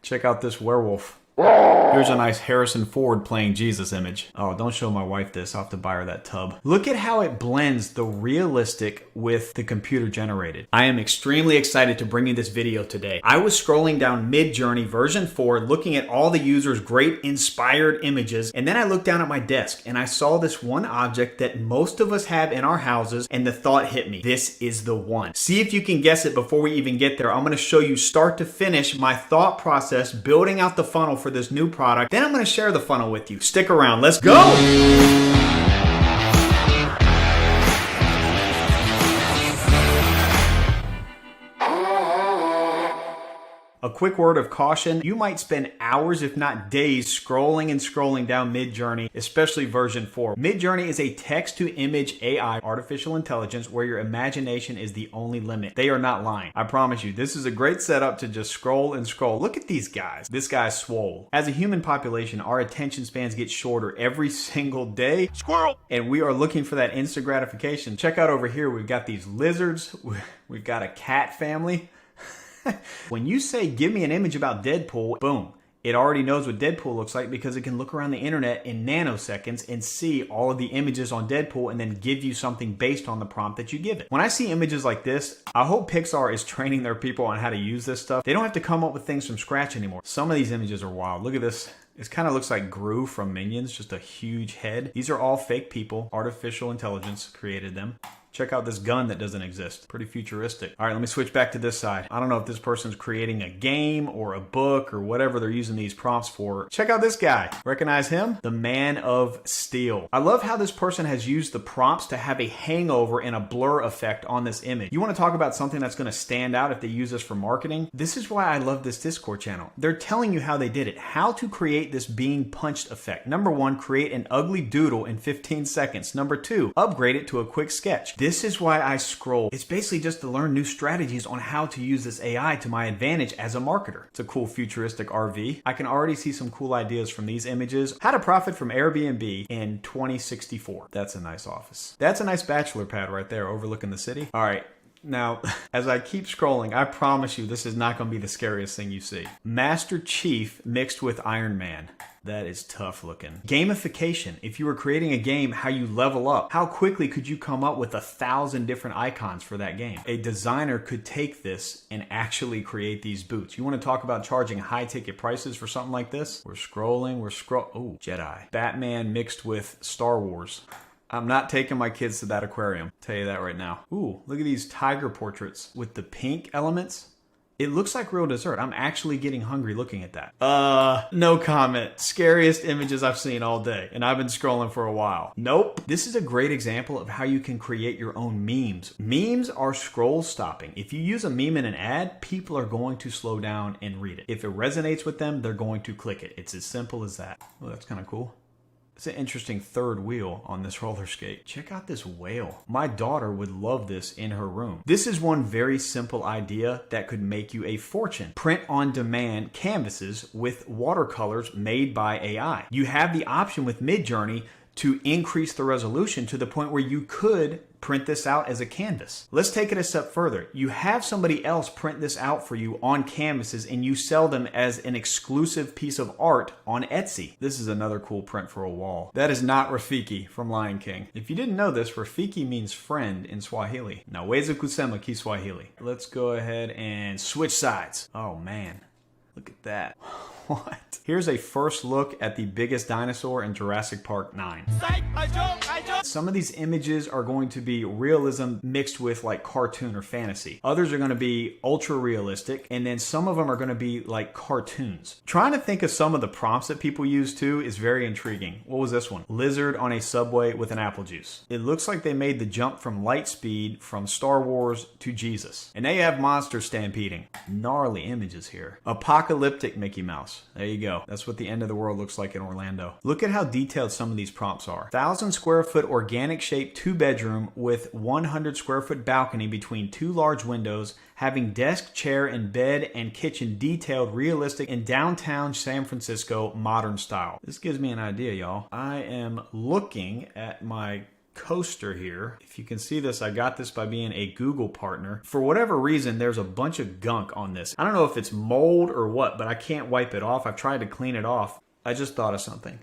Check out this werewolf. Here's a nice Harrison Ford playing Jesus image. Oh, don't show my wife this. I'll have to buy her that tub. Look at how it blends the realistic with the computer generated. I am extremely excited to bring you this video today. I was scrolling down MidJourney version 4, looking at all the users' great inspired images, and then I looked down at my desk and I saw this one object that most of us have in our houses, and the thought hit me. This is the one. See if you can guess it before we even get there. I'm going to show you start to finish my thought process building out the funnel for this new product. Then I'm going to share the funnel with you. Stick around. Let's go! A quick word of caution, you might spend hours if not days scrolling and scrolling down MidJourney, especially version 4. MidJourney is a text-to-image AI, artificial intelligence, where your imagination is the only limit. They are not lying. I promise you, this is a great setup to just scroll and scroll. Look at these guys. This guy's swole. As a human population, our attention spans get shorter every single day. Squirrel! And we are looking for that instant gratification. Check out over here, we've got these lizards. We've got a cat family. When you say, give me an image about Deadpool, boom. It already knows what Deadpool looks like because it can look around the internet in nanoseconds and see all of the images on Deadpool and then give you something based on the prompt that you give it. When I see images like this, I hope Pixar is training their people on how to use this stuff. They don't have to come up with things from scratch anymore. Some of these images are wild. Look at this. This kind of looks like Gru from Minions, just a huge head. These are all fake people. Artificial intelligence created them. Check out this gun that doesn't exist. Pretty futuristic. All right, let me switch back to this side. I don't know if this person's creating a game or a book or whatever they're using these prompts for. Check out this guy. Recognize him? The Man of Steel. I love how this person has used the prompts to have a hangover and a blur effect on this image. You want to talk about something that's going to stand out if they use this for marketing? This is why I love this Discord channel. They're telling you how they did it. How to create this being punched effect. Number 1, create an ugly doodle in 15 seconds. Number 2, upgrade it to a quick sketch. This is why I scroll. It's basically just to learn new strategies on how to use this AI to my advantage as a marketer. It's a cool futuristic RV. I can already see some cool ideas from these images. How to profit from Airbnb in 2064. That's a nice office. That's a nice bachelor pad right there overlooking the city. All right. Now, as I keep scrolling, I promise you this is not going to be the scariest thing you see. Master Chief mixed with Iron Man. That is tough looking. Gamification. If you were creating a game, how you level up. How quickly could you come up with 1,000 different icons for that game? A designer could take this and actually create these boots. You want to talk about charging high ticket prices for something like this? We're scrolling, oh, Jedi. Batman mixed with Star Wars. I'm not taking my kids to that aquarium. Tell you that right now. Ooh, look at these tiger portraits with the pink elements. It looks like real dessert. I'm actually getting hungry looking at that. No comment. Scariest images I've seen all day, and I've been scrolling for a while. Nope. This is a great example of how you can create your own memes. Memes are scroll stopping. If you use a meme in an ad, people are going to slow down and read it. If it resonates with them, they're going to click it. It's as simple as that. Well, that's kind of cool. It's an interesting third wheel on this roller skate. Check out this whale. My daughter would love this in her room. This is one very simple idea that could make you a fortune. Print on demand canvases with watercolors made by AI. You have the option with MidJourney to increase the resolution to the point where you could print this out as a canvas. Let's take it a step further. You have somebody else print this out for you on canvases and you sell them as an exclusive piece of art on Etsy. This is another cool print for a wall. That is not Rafiki from Lion King. If you didn't know this, Rafiki means friend in Swahili. Naweza kusema Kiswahili. Let's go ahead and switch sides. Oh man, look at that. What? Here's a first look at the biggest dinosaur in Jurassic Park 9. Some of these images are going to be realism mixed with like cartoon or fantasy. Others are going to be ultra realistic, and then some of them are going to be like cartoons. Trying to think of some of the prompts that people use too is very intriguing. What was this one? Lizard on a subway with an apple juice. It looks like they made the jump from Lightspeed from Star Wars to Jesus. And now you have monsters stampeding. Gnarly images here. Apocalyptic Mickey Mouse. There you go. That's what the end of the world looks like in Orlando. Look at how detailed some of these prompts are. 1,000 square foot organic shaped 2-bedroom with 100 square foot balcony between 2 large windows, having desk, chair, and bed and kitchen detailed realistic in downtown San Francisco modern style. This gives me an idea, y'all. I am looking at my coaster here. If you can see this, I got this by being a Google partner. For whatever reason, there's a bunch of gunk on this. I don't know if it's mold or what, but I can't wipe it off. I've tried to clean it off. I just thought of something.